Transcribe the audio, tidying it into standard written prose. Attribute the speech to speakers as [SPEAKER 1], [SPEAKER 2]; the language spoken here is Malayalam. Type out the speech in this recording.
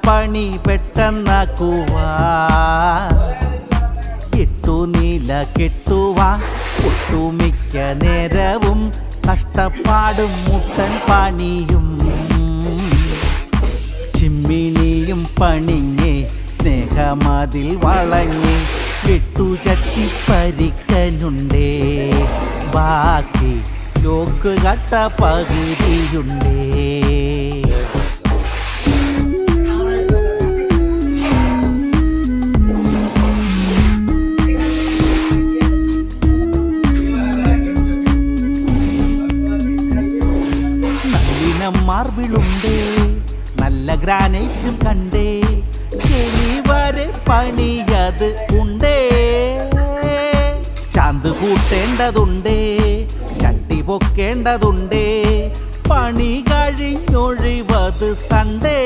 [SPEAKER 1] പണി പെട്ടെന്നാക്കുവാ നീല കെട്ടുവാൻ ഒട്ടുമിക്ക നേരവും കഷ്ടപ്പാടും മുട്ടൻ പണിയും ചിമ്മിനിയും പണിഞ്ഞ് സ്നേഹമതിൽ വളഞ്ഞ് വെട്ടുചട്ടി പരിക്കനുണ്ടേ ബാക്കി ലോക്ക് കട്ട പകുതിയുണ്ടേ മാർബിളുണ്ടേ നല്ല ഗ്രാനൈറ്റും കണ്ടേ ശനി വരെ പണിയത് ഉണ്ടേ ചാന്ത് കൂട്ടേണ്ടതുണ്ടേ ചട്ടി പൊക്കേണ്ടതുണ്ടേ പണി കഴിഞ്ഞൊഴിവത് സണ്ടേ